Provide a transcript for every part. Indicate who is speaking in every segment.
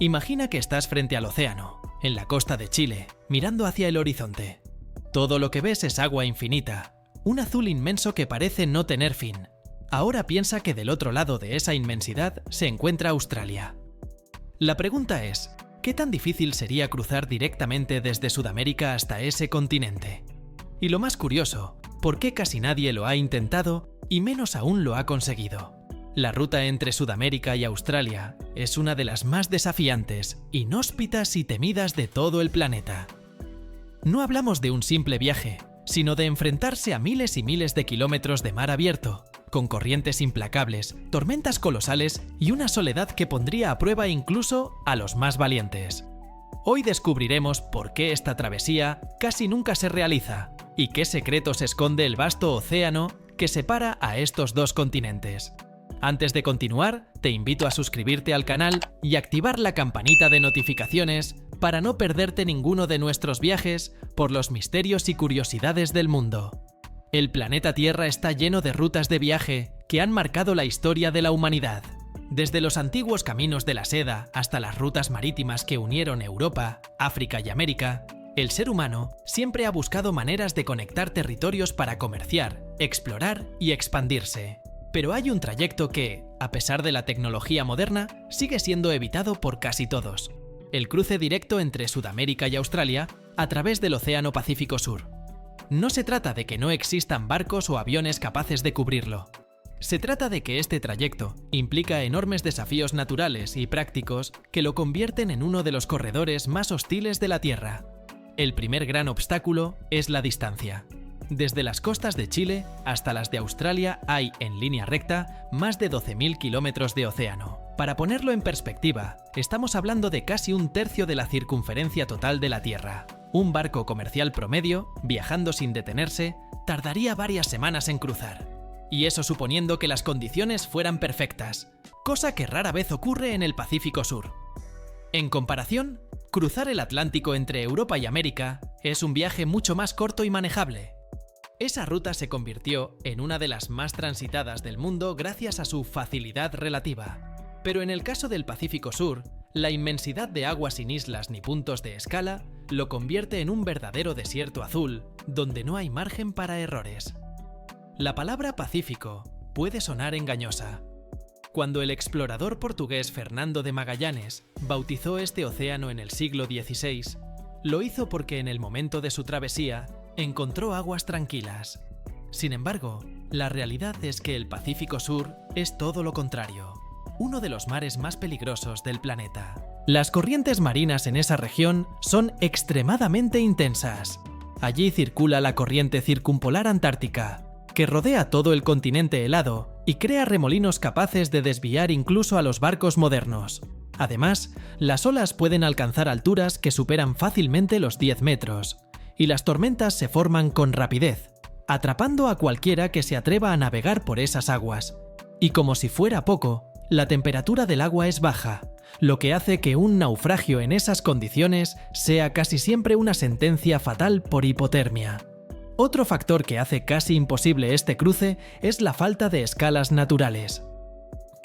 Speaker 1: Imagina que estás frente al océano, en la costa de Chile, mirando hacia el horizonte. Todo lo que ves es agua infinita, un azul inmenso que parece no tener fin. Ahora piensa que del otro lado de esa inmensidad se encuentra Australia. La pregunta es, ¿qué tan difícil sería cruzar directamente desde Sudamérica hasta ese continente? Y lo más curioso, ¿por qué casi nadie lo ha intentado y menos aún lo ha conseguido? La ruta entre Sudamérica y Australia es una de las más desafiantes, inhóspitas y temidas de todo el planeta. No hablamos de un simple viaje, sino de enfrentarse a miles y miles de kilómetros de mar abierto, con corrientes implacables, tormentas colosales y una soledad que pondría a prueba incluso a los más valientes. Hoy descubriremos por qué esta travesía casi nunca se realiza y qué secretos esconde el vasto océano que separa a estos dos continentes. Antes de continuar, te invito a suscribirte al canal y activar la campanita de notificaciones para no perderte ninguno de nuestros viajes por los misterios y curiosidades del mundo. El planeta Tierra está lleno de rutas de viaje que han marcado la historia de la humanidad. Desde los antiguos caminos de la seda hasta las rutas marítimas que unieron Europa, África y América, el ser humano siempre ha buscado maneras de conectar territorios para comerciar, explorar y expandirse. Pero hay un trayecto que, a pesar de la tecnología moderna, sigue siendo evitado por casi todos: el cruce directo entre Sudamérica y Australia a través del Océano Pacífico Sur. No se trata de que no existan barcos o aviones capaces de cubrirlo. Se trata de que este trayecto implica enormes desafíos naturales y prácticos que lo convierten en uno de los corredores más hostiles de la Tierra. El primer gran obstáculo es la distancia. Desde las costas de Chile hasta las de Australia hay, en línea recta, más de 12.000 kilómetros de océano. Para ponerlo en perspectiva, estamos hablando de casi un tercio de la circunferencia total de la Tierra. Un barco comercial promedio, viajando sin detenerse, tardaría varias semanas en cruzar. Y eso suponiendo que las condiciones fueran perfectas, cosa que rara vez ocurre en el Pacífico Sur. En comparación, cruzar el Atlántico entre Europa y América es un viaje mucho más corto y manejable. Esa ruta se convirtió en una de las más transitadas del mundo gracias a su facilidad relativa. Pero en el caso del Pacífico Sur, la inmensidad de agua sin islas ni puntos de escala lo convierte en un verdadero desierto azul, donde no hay margen para errores. La palabra Pacífico puede sonar engañosa. Cuando el explorador portugués Fernando de Magallanes bautizó este océano en el siglo XVI, lo hizo porque en el momento de su travesía encontró aguas tranquilas. Sin embargo, la realidad es que el Pacífico Sur es todo lo contrario, uno de los mares más peligrosos del planeta. Las corrientes marinas en esa región son extremadamente intensas. Allí circula la corriente circumpolar antártica, que rodea todo el continente helado y crea remolinos capaces de desviar incluso a los barcos modernos. Además, las olas pueden alcanzar alturas que superan fácilmente los 10 metros, y las tormentas se forman con rapidez, atrapando a cualquiera que se atreva a navegar por esas aguas. Y como si fuera poco, la temperatura del agua es baja, lo que hace que un naufragio en esas condiciones sea casi siempre una sentencia fatal por hipotermia. Otro factor que hace casi imposible este cruce es la falta de escalas naturales.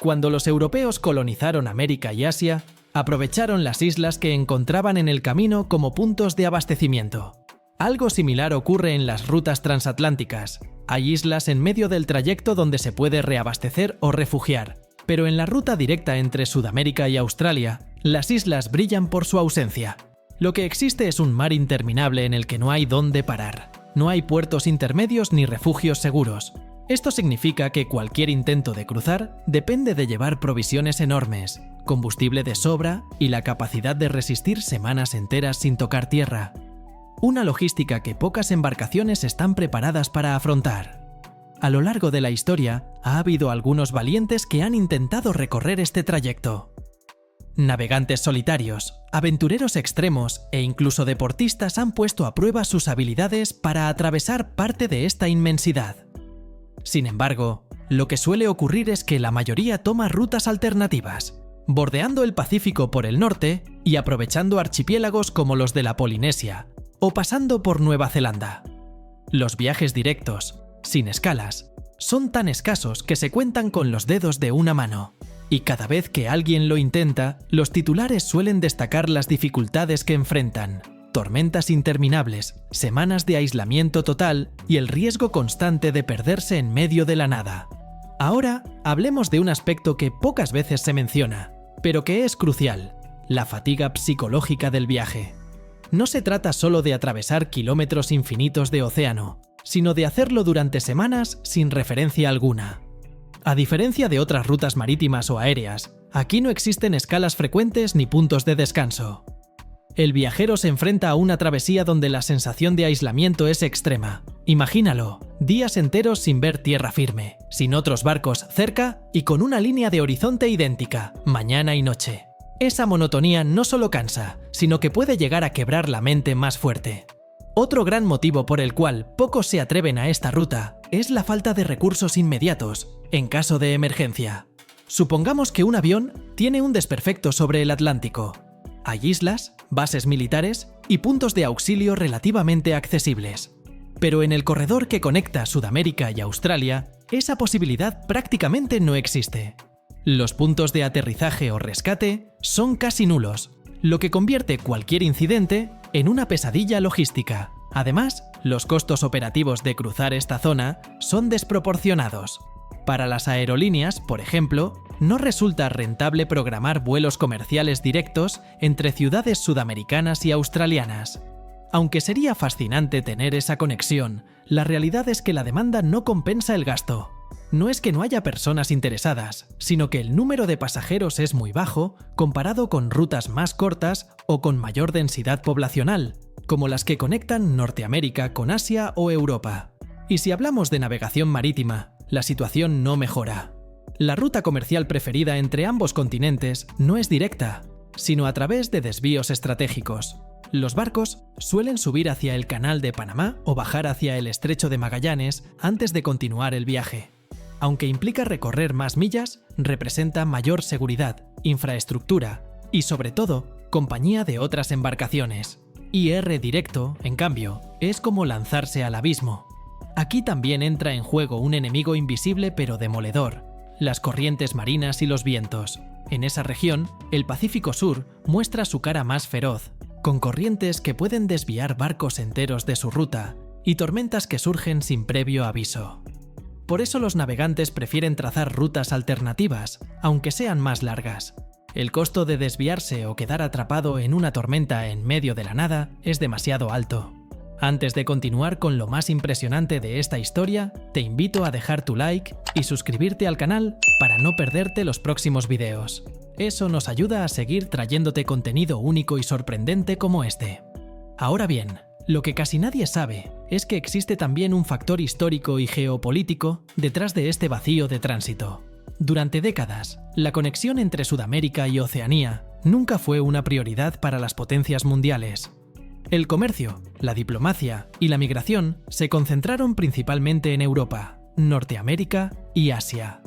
Speaker 1: Cuando los europeos colonizaron América y Asia, aprovecharon las islas que encontraban en el camino como puntos de abastecimiento. Algo similar ocurre en las rutas transatlánticas. Hay islas en medio del trayecto donde se puede reabastecer o refugiar, pero en la ruta directa entre Sudamérica y Australia, las islas brillan por su ausencia. Lo que existe es un mar interminable en el que no hay dónde parar. No hay puertos intermedios ni refugios seguros. Esto significa que cualquier intento de cruzar depende de llevar provisiones enormes, combustible de sobra y la capacidad de resistir semanas enteras sin tocar tierra. Una logística que pocas embarcaciones están preparadas para afrontar. A lo largo de la historia, ha habido algunos valientes que han intentado recorrer este trayecto. Navegantes solitarios, aventureros extremos e incluso deportistas han puesto a prueba sus habilidades para atravesar parte de esta inmensidad. Sin embargo, lo que suele ocurrir es que la mayoría toma rutas alternativas, bordeando el Pacífico por el norte y aprovechando archipiélagos como los de la Polinesia, o pasando por Nueva Zelanda. Los viajes directos, sin escalas, son tan escasos que se cuentan con los dedos de una mano. y cada vez que alguien lo intenta, los titulares suelen destacar las dificultades que enfrentan: tormentas interminables, semanas de aislamiento total y el riesgo constante de perderse en medio de la nada. Ahora hablemos de un aspecto que pocas veces se menciona, pero que es crucial: la fatiga psicológica del viaje. No se trata solo de atravesar kilómetros infinitos de océano, sino de hacerlo durante semanas sin referencia alguna. A diferencia de otras rutas marítimas o aéreas, aquí no existen escalas frecuentes ni puntos de descanso. El viajero se enfrenta a una travesía donde la sensación de aislamiento es extrema. Imagínalo, días enteros sin ver tierra firme, sin otros barcos cerca y con una línea de horizonte idéntica, mañana y noche. Esa monotonía no solo cansa, sino que puede llegar a quebrar la mente más fuerte. Otro gran motivo por el cual pocos se atreven a esta ruta es la falta de recursos inmediatos en caso de emergencia. Supongamos que un avión tiene un desperfecto sobre el Atlántico. Hay islas, bases militares y puntos de auxilio relativamente accesibles. Pero en el corredor que conecta Sudamérica y Australia, esa posibilidad prácticamente no existe. Los puntos de aterrizaje o rescate son casi nulos, lo que convierte cualquier incidente en una pesadilla logística. Además, los costos operativos de cruzar esta zona son desproporcionados. Para las aerolíneas, por ejemplo, no resulta rentable programar vuelos comerciales directos entre ciudades sudamericanas y australianas. Aunque sería fascinante tener esa conexión, la realidad es que la demanda no compensa el gasto. No es que no haya personas interesadas, sino que el número de pasajeros es muy bajo comparado con rutas más cortas o con mayor densidad poblacional, como las que conectan Norteamérica con Asia o Europa. Y si hablamos de navegación marítima, la situación no mejora. La ruta comercial preferida entre ambos continentes no es directa, sino a través de desvíos estratégicos. Los barcos suelen subir hacia el Canal de Panamá o bajar hacia el Estrecho de Magallanes antes de continuar el viaje. Aunque implica recorrer más millas, representa mayor seguridad, infraestructura y, sobre todo, compañía de otras embarcaciones. Ir directo, en cambio, es como lanzarse al abismo. Aquí también entra en juego un enemigo invisible pero demoledor: las corrientes marinas y los vientos. En esa región, el Pacífico Sur muestra su cara más feroz, con corrientes que pueden desviar barcos enteros de su ruta y tormentas que surgen sin previo aviso. Por eso los navegantes prefieren trazar rutas alternativas, aunque sean más largas. El costo de desviarse o quedar atrapado en una tormenta en medio de la nada es demasiado alto. Antes de continuar con lo más impresionante de esta historia, te invito a dejar tu like y suscribirte al canal para no perderte los próximos videos. Eso nos ayuda a seguir trayéndote contenido único y sorprendente como este. Ahora bien, lo que casi nadie sabe es que existe también un factor histórico y geopolítico detrás de este vacío de tránsito. Durante décadas, la conexión entre Sudamérica y Oceanía nunca fue una prioridad para las potencias mundiales. El comercio, la diplomacia y la migración se concentraron principalmente en Europa, Norteamérica y Asia.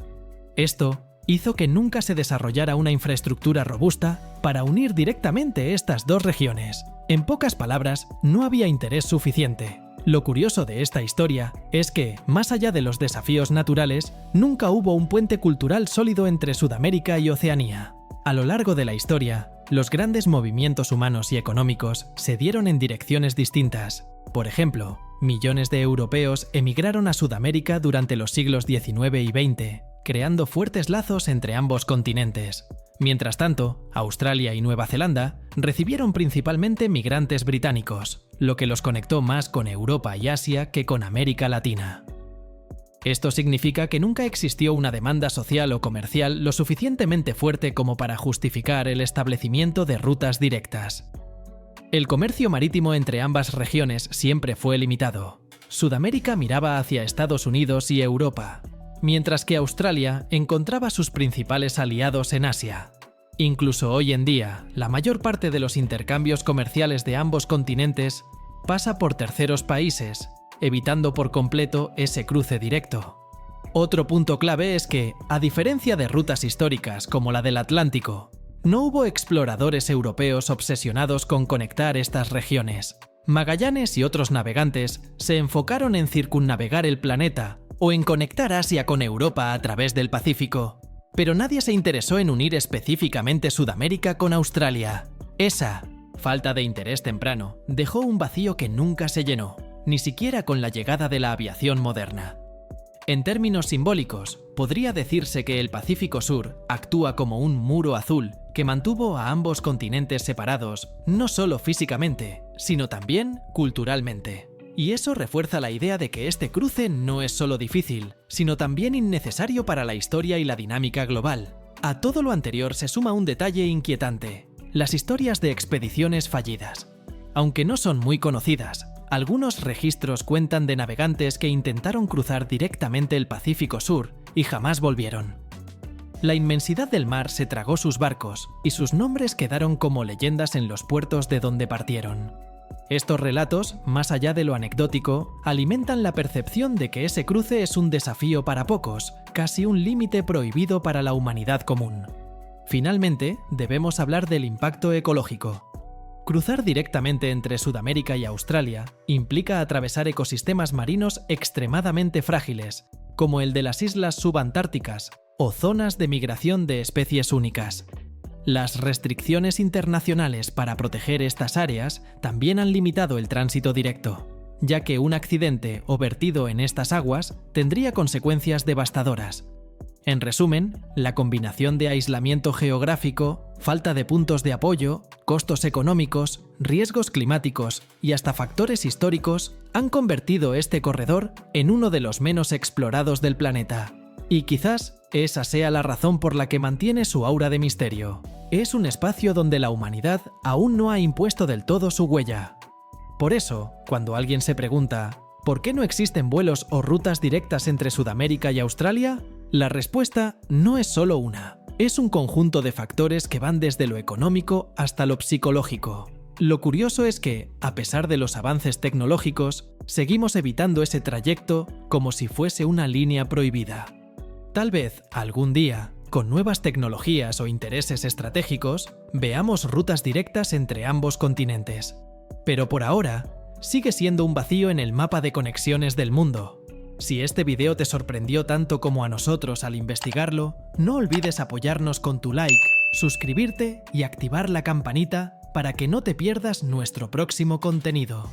Speaker 1: Esto hizo que nunca se desarrollara una infraestructura robusta para unir directamente estas dos regiones. En pocas palabras, no había interés suficiente. Lo curioso de esta historia es que, más allá de los desafíos naturales, nunca hubo un puente cultural sólido entre Sudamérica y Oceanía. A lo largo de la historia, los grandes movimientos humanos y económicos se dieron en direcciones distintas. Por ejemplo, millones de europeos emigraron a Sudamérica durante los siglos XIX y XX, creando fuertes lazos entre ambos continentes. Mientras tanto, Australia y Nueva Zelanda recibieron principalmente migrantes británicos, lo que los conectó más con Europa y Asia que con América Latina. Esto significa que nunca existió una demanda social o comercial lo suficientemente fuerte como para justificar el establecimiento de rutas directas. El comercio marítimo entre ambas regiones siempre fue limitado. Sudamérica miraba hacia Estados Unidos y Europa, mientras que Australia encontraba sus principales aliados en Asia. Incluso hoy en día, la mayor parte de los intercambios comerciales de ambos continentes pasa por terceros países, evitando por completo ese cruce directo. Otro punto clave es que, a diferencia de rutas históricas como la del Atlántico, no hubo exploradores europeos obsesionados con conectar estas regiones. Magallanes y otros navegantes se enfocaron en circunnavegar el planeta o en conectar Asia con Europa a través del Pacífico. Pero nadie se interesó en unir específicamente Sudamérica con Australia. Esa falta de interés temprano dejó un vacío que nunca se llenó, ni siquiera con la llegada de la aviación moderna. En términos simbólicos, podría decirse que el Pacífico Sur actúa como un muro azul que mantuvo a ambos continentes separados, no solo físicamente, sino también culturalmente. Y eso refuerza la idea de que este cruce no es solo difícil, sino también innecesario para la historia y la dinámica global. A todo lo anterior se suma un detalle inquietante: las historias de expediciones fallidas. Aunque no son muy conocidas, algunos registros cuentan de navegantes que intentaron cruzar directamente el Pacífico Sur y jamás volvieron. La inmensidad del mar se tragó sus barcos y sus nombres quedaron como leyendas en los puertos de donde partieron. Estos relatos, más allá de lo anecdótico, alimentan la percepción de que ese cruce es un desafío para pocos, casi un límite prohibido para la humanidad común. Finalmente, debemos hablar del impacto ecológico. Cruzar directamente entre Sudamérica y Australia implica atravesar ecosistemas marinos extremadamente frágiles, como el de las islas subantárticas o zonas de migración de especies únicas. Las restricciones internacionales para proteger estas áreas también han limitado el tránsito directo, ya que un accidente o vertido en estas aguas tendría consecuencias devastadoras. En resumen, la combinación de aislamiento geográfico, falta de puntos de apoyo, costos económicos, riesgos climáticos y hasta factores históricos han convertido este corredor en uno de los menos explorados del planeta. Y quizás esa sea la razón por la que mantiene su aura de misterio. Es un espacio donde la humanidad aún no ha impuesto del todo su huella. Por eso, cuando alguien se pregunta ¿por qué no existen vuelos o rutas directas entre Sudamérica y Australia?, la respuesta no es solo una. Es un conjunto de factores que van desde lo económico hasta lo psicológico. Lo curioso es que, a pesar de los avances tecnológicos, seguimos evitando ese trayecto como si fuese una línea prohibida. Tal vez, algún día, con nuevas tecnologías o intereses estratégicos, veamos rutas directas entre ambos continentes. Pero por ahora, sigue siendo un vacío en el mapa de conexiones del mundo. Si este video te sorprendió tanto como a nosotros al investigarlo, no olvides apoyarnos con tu like, suscribirte y activar la campanita para que no te pierdas nuestro próximo contenido.